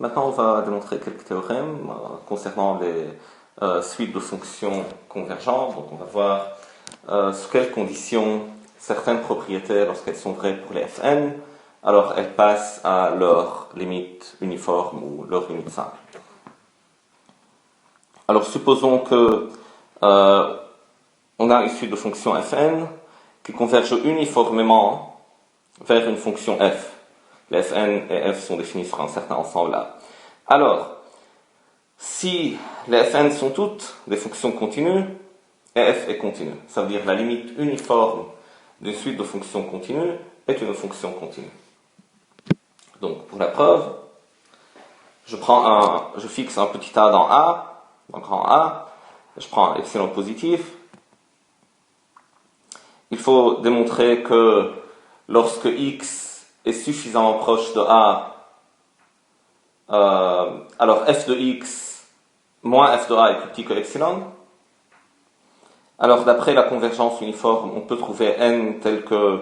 Maintenant, on va démontrer quelques théorèmes concernant les suites de fonctions convergentes. Donc, on va voir sous quelles conditions certaines propriétés, lorsqu'elles sont vraies pour les Fn, alors elles passent à leur limite uniforme ou leur limite simple. Alors, supposons que on a une suite de fonctions Fn qui convergent uniformément vers une fonction f. Les Fn et f sont définis sur un certain ensemble A. Alors, si les Fn sont toutes des fonctions continues, et f est continue, ça veut dire la limite uniforme d'une suite de fonctions continues est une fonction continue. Donc, pour la preuve, je fixe un petit a dans A, dans grand A, je prends un epsilon positif. Il faut démontrer que lorsque x est suffisamment proche de A, alors f de x moins f de A est plus petit que epsilon. Alors d'après la convergence uniforme, on peut trouver n tel que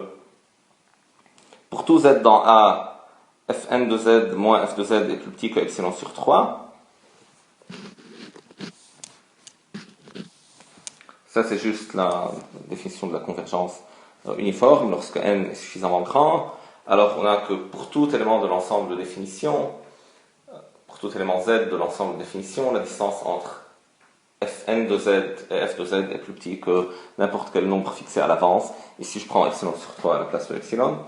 pour tout z dans A, fn de z moins f de z est plus petit que epsilon sur 3. Ça c'est juste la définition de la convergence uniforme lorsque n est suffisamment grand. Alors on a que pour tout élément de l'ensemble de définition, pour tout élément z de l'ensemble de définition, la distance entre fn de z et f de z est plus petit que n'importe quel nombre fixé à l'avance. Ici je prends epsilon sur 3 à la place de epsilon.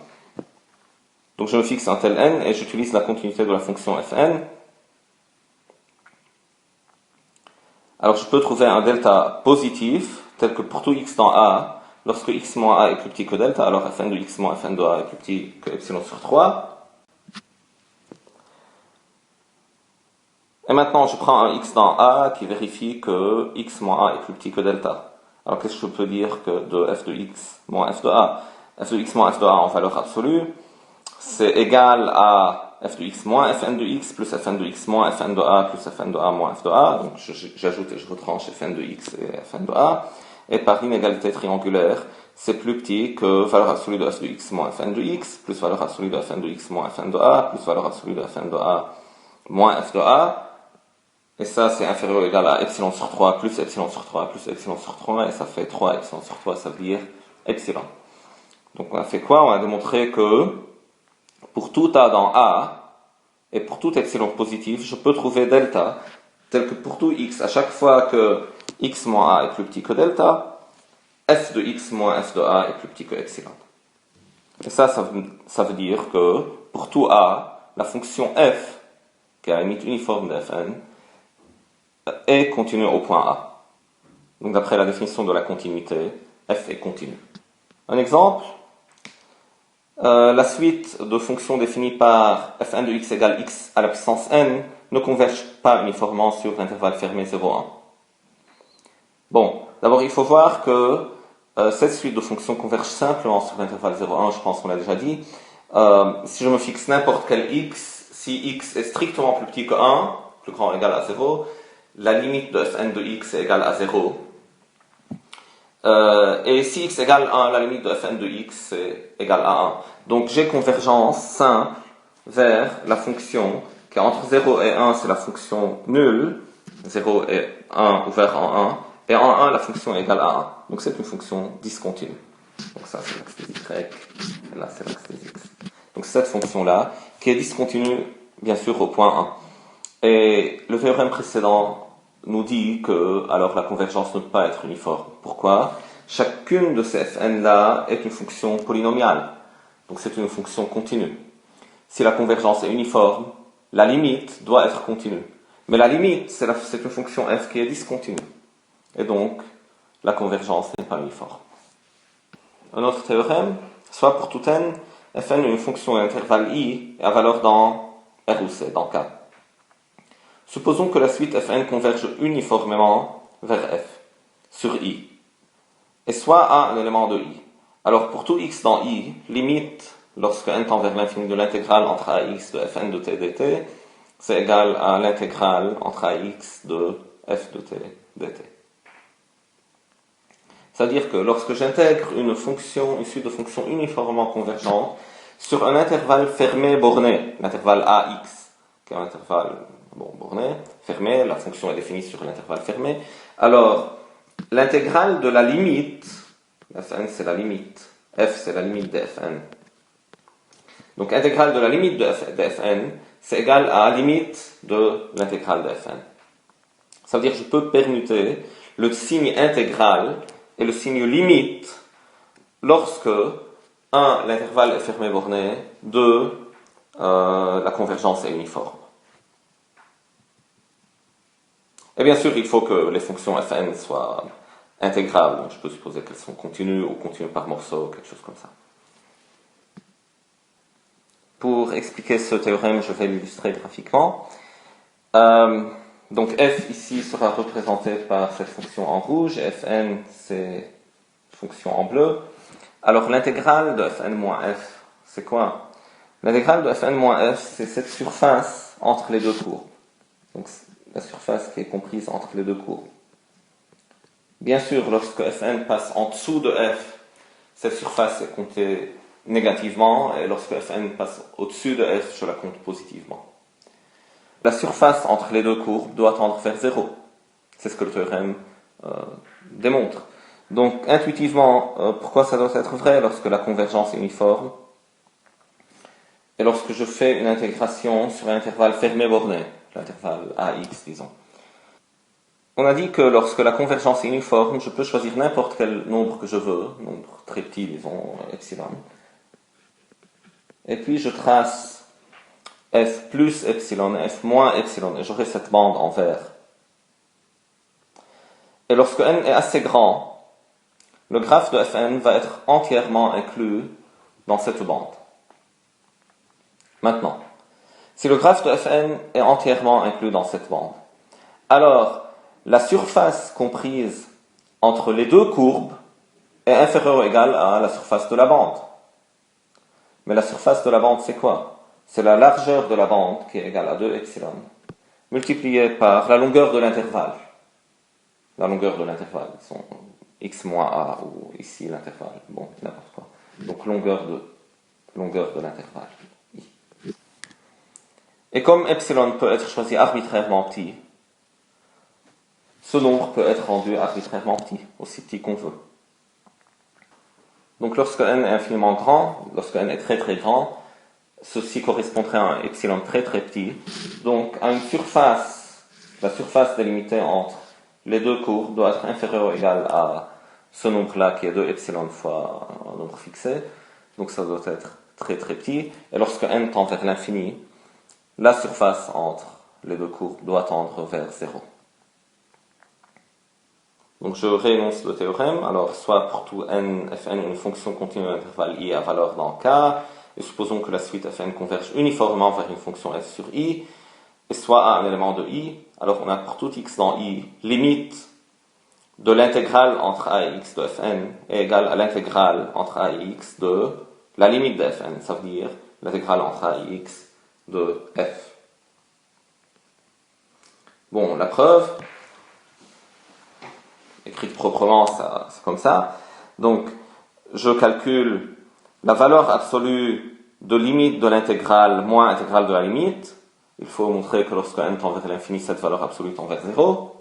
Donc je me fixe un tel n et j'utilise la continuité de la fonction fn. Alors je peux trouver un delta positif tel que pour tout x dans A, lorsque x moins a est plus petit que delta, alors fn de x moins fn de a est plus petit que epsilon sur 3. Et maintenant, je prends un x dans A qui vérifie que x moins a est plus petit que delta. Alors, qu'est-ce que je peux dire que de f de x moins f de a? F de x moins f de a en valeur absolue, c'est égal à f de x moins fn de x plus fn de x moins fn de a plus fn de a moins f de a. Donc, j'ajoute et je retranche fn de x et fn de a. Et par inégalité triangulaire, c'est plus petit que valeur absolue de f de x moins fn de x plus valeur absolue de fn de x moins fn de a plus valeur absolue de fn de a moins f de a. Et ça, c'est inférieur ou égal à epsilon sur 3 plus epsilon sur 3 plus epsilon sur 3. Et ça fait 3 epsilon sur 3, ça veut dire epsilon. Donc on a fait quoi? On a démontré que pour tout a dans A et pour tout epsilon positif, je peux trouver delta tel que pour tout x, à chaque fois que x moins a est plus petit que delta, f de x moins f de a est plus petit que epsilon. Et ça veut dire que pour tout a, la fonction f, qui a la limite uniforme de fn, est continue au point A. Donc d'après la définition de la continuité, f est continue. Un exemple, la suite de fonctions définies par fn de x égale x à la puissance n ne converge pas uniformément sur l'intervalle fermé 0,1. Bon, d'abord il faut voir que cette suite de fonctions converge simplement sur l'intervalle 0,1, je pense qu'on l'a déjà dit. Si je me fixe n'importe quel x, si x est strictement plus petit que 1, plus grand ou égal à 0, la limite de fn de x est égale à 0. Et si x égale 1, la limite de fn de x est égale à 1. Donc j'ai convergence simple vers la fonction qui est entre 0 et 1, c'est la fonction nulle. 0 et 1 ouvert en 1. Et en 1, la fonction est égale à 1. Donc c'est une fonction discontinue. Donc ça c'est l'axe des y, et là c'est l'axe des x. Donc c'est cette fonction-là qui est discontinue, bien sûr, au point 1. Et le théorème précédent nous dit que alors la convergence ne peut pas être uniforme. Pourquoi? Chacune de ces fn-là est une fonction polynomiale. Donc c'est une fonction continue. Si la convergence est uniforme, la limite doit être continue. Mais la limite, c'est une fonction f qui est discontinue. Et donc, la convergence n'est pas uniforme. Un autre théorème, soit pour tout n, fn est une fonction à intervalle i et à valeur dans R ou C, dans K. Supposons que la suite fn converge uniformément vers f, sur i, et soit a un élément de i. Alors pour tout x dans i, limite, lorsque n tend vers l'infini de l'intégrale entre ax de fn de t dt, c'est égal à l'intégrale entre ax de f de t dt. C'est-à-dire que lorsque j'intègre une suite de fonctions uniformément convergentes sur un intervalle fermé borné, l'intervalle ax, qu'un intervalle borné, fermé, la fonction est définie sur l'intervalle fermé. Alors, l'intégrale de la limite, Fn c'est la limite, f c'est la limite de Fn. Donc, intégrale de la limite de Fn, c'est égal à la limite de l'intégrale de Fn. Ça veut dire que je peux permuter le signe intégral et le signe limite lorsque 1. L'intervalle est fermé borné, 2. La convergence est uniforme. Et bien sûr, il faut que les fonctions Fn soient intégrables. Je peux supposer qu'elles sont continues ou continues par morceaux, quelque chose comme ça. Pour expliquer ce théorème, je vais l'illustrer graphiquement. Donc f ici sera représenté par cette fonction en rouge, et Fn c'est fonction en bleu. Alors l'intégrale de Fn moins f, c'est quoi? L'intégrale de Fn moins f, c'est cette surface entre les deux courbes. Donc la surface qui est comprise entre les deux courbes. Bien sûr, lorsque Fn passe en dessous de f, cette surface est comptée négativement, et lorsque Fn passe au-dessus de f, je la compte positivement. La surface entre les deux courbes doit tendre vers 0. C'est ce que le théorème démontre. Donc, intuitivement, pourquoi ça doit être vrai lorsque la convergence est uniforme? Et lorsque je fais une intégration sur un intervalle fermé borné, l'intervalle AX, disons. On a dit que lorsque la convergence est uniforme, je peux choisir n'importe quel nombre que je veux, nombre très petit, disons epsilon. Et puis je trace f plus epsilon, f moins epsilon, et j'aurai cette bande en vert. Et lorsque n est assez grand, le graphe de Fn va être entièrement inclus dans cette bande. Maintenant, si le graphe de Fn est entièrement inclus dans cette bande, alors la surface comprise entre les deux courbes est inférieure ou égale à la surface de la bande. Mais la surface de la bande, c'est quoi? C'est la largeur de la bande, qui est égale à 2 epsilon, multipliée par la longueur de l'intervalle. La longueur de l'intervalle, sont x moins a, ou ici l'intervalle, bon, n'importe quoi. Donc longueur de l'intervalle. Et comme epsilon peut être choisi arbitrairement petit, ce nombre peut être rendu arbitrairement petit, aussi petit qu'on veut. Donc lorsque n est infiniment grand, lorsque n est très très grand, ceci correspondrait à un epsilon très très petit. Donc à une surface, la surface délimitée entre les deux courbes doit être inférieure ou égale à ce nombre-là qui est 2 epsilon fois un nombre fixé. Donc ça doit être très très petit. Et lorsque n tend vers l'infini, la surface entre les deux courbes doit tendre vers 0. Donc je réénonce le théorème. Alors soit pour tout n, Fn une fonction continue d'intervalle i à valeur dans K, et supposons que la suite Fn converge uniformément vers une fonction f sur i, et soit à un élément de i. Alors on a pour tout x dans i, limite de l'intégrale entre a et x de Fn est égale à l'intégrale entre a et x de la limite de Fn, ça veut dire l'intégrale entre a et x de f. Bon, la preuve, écrite proprement, c'est comme ça. Donc, je calcule la valeur absolue de limite de l'intégrale moins intégrale de la limite. Il faut montrer que lorsque n tend vers l'infini, cette valeur absolue tend vers 0.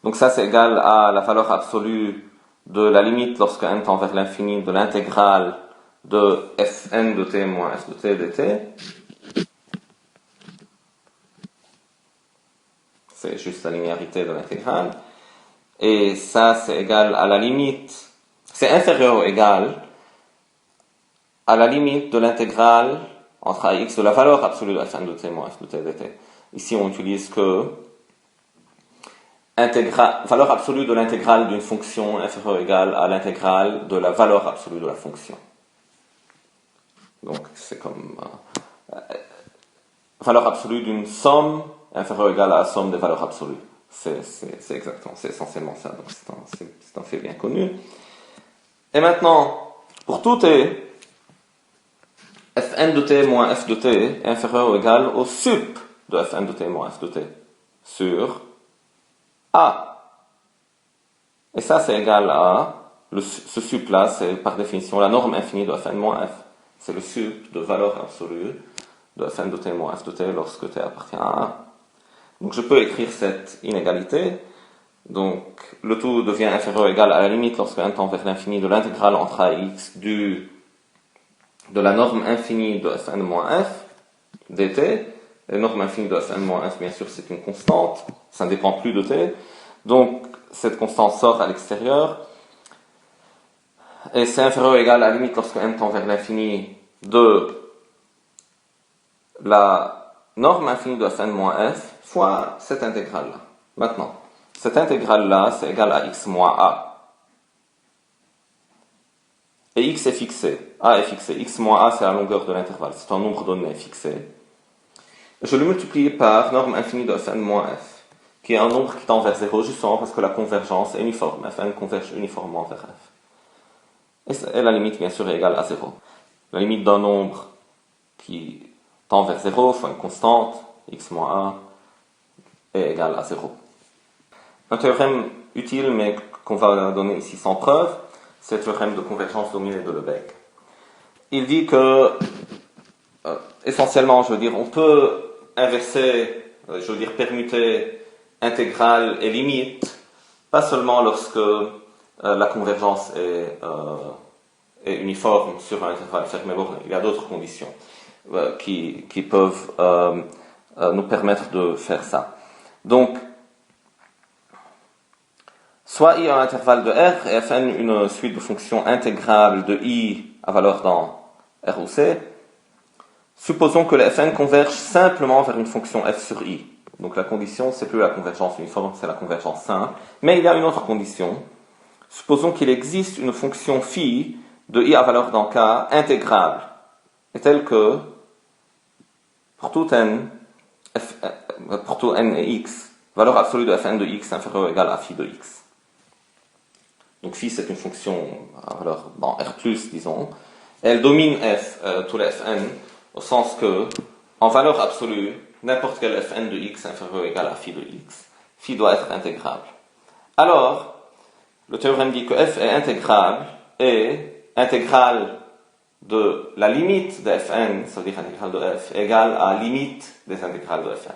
Donc ça, c'est égal à la valeur absolue de la limite lorsque n tend vers l'infini de l'intégrale de Fn de t moins f de t dt. C'est juste la linéarité de l'intégrale. Et ça, c'est égal à la limite, c'est inférieur ou égal à la limite de l'intégrale entre ax de la valeur absolue de Fn de t moins f de t dt. Ici, on utilise que valeur absolue de l'intégrale d'une fonction inférieure ou égale à l'intégrale de la valeur absolue de la fonction. Donc, c'est comme valeur absolue d'une somme inférieure ou égale à la somme des valeurs absolues. C'est exactement, c'est essentiellement ça. Donc, c'est un fait bien connu. Et maintenant, pour tout t, Fn de t moins f de t est inférieur ou égal au sup de Fn de t moins f de t sur A. Et ça, c'est égal à, ce sup-là, c'est par définition la norme infinie de Fn moins f. C'est le sup de valeur absolue de fn de t moins f de t lorsque t appartient à 1. Donc je peux écrire cette inégalité. Donc le tout devient inférieur ou égal à la limite lorsque n tend vers l'infini de l'intégrale entre a et x de la norme infinie de fn moins f dt. La norme infinie de fn moins f, bien sûr, c'est une constante, ça ne dépend plus de t. Donc cette constante sort à l'extérieur. Et c'est inférieur ou égal à la limite lorsque n tend vers l'infini de la norme infinie de fn moins f fois cette intégrale-là. Maintenant, cette intégrale-là, c'est égal à x moins a. Et x est fixé. A est fixé. X moins a, c'est la longueur de l'intervalle. C'est un nombre donné fixé. Je le multiplie par norme infinie de fn moins f, qui est un nombre qui tend vers 0, justement parce que la convergence est uniforme. Fn converge uniformément vers f. Et la limite, bien sûr, est égale à 0. La limite d'un nombre qui tend vers 0 fois une constante, x moins a, est égale à 0. Un théorème utile, mais qu'on va donner ici sans preuve, c'est le théorème de convergence dominée de Lebesgue. Il dit que, essentiellement, on peut inverser, permuter intégrale et limite, pas seulement lorsque la convergence est uniforme sur un intervalle fermé borné. Il y a d'autres conditions qui peuvent nous permettre de faire ça. Donc, soit I a un intervalle de R et Fn une suite de fonctions intégrales de I à valeur dans R ou C. Supposons que les Fn convergent simplement vers une fonction f sur I. Donc la condition, c'est plus la convergence uniforme, c'est la convergence simple. Mais il y a une autre condition. Supposons qu'il existe une fonction phi de I à valeur dans K intégrable, et telle que pour tout n et x, valeur absolue de Fn de x inférieure ou égale à phi de x. Donc phi, c'est une fonction à valeur dans R+, disons. Elle domine f, tous les Fn, au sens que, en valeur absolue, n'importe quel Fn de x inférieur ou égal à phi de x, phi doit être intégrable. Alors, le théorème dit que f est intégrable et intégrale de la limite de Fn, c'est-à-dire intégrale de f, égale à limite des intégrales de Fn.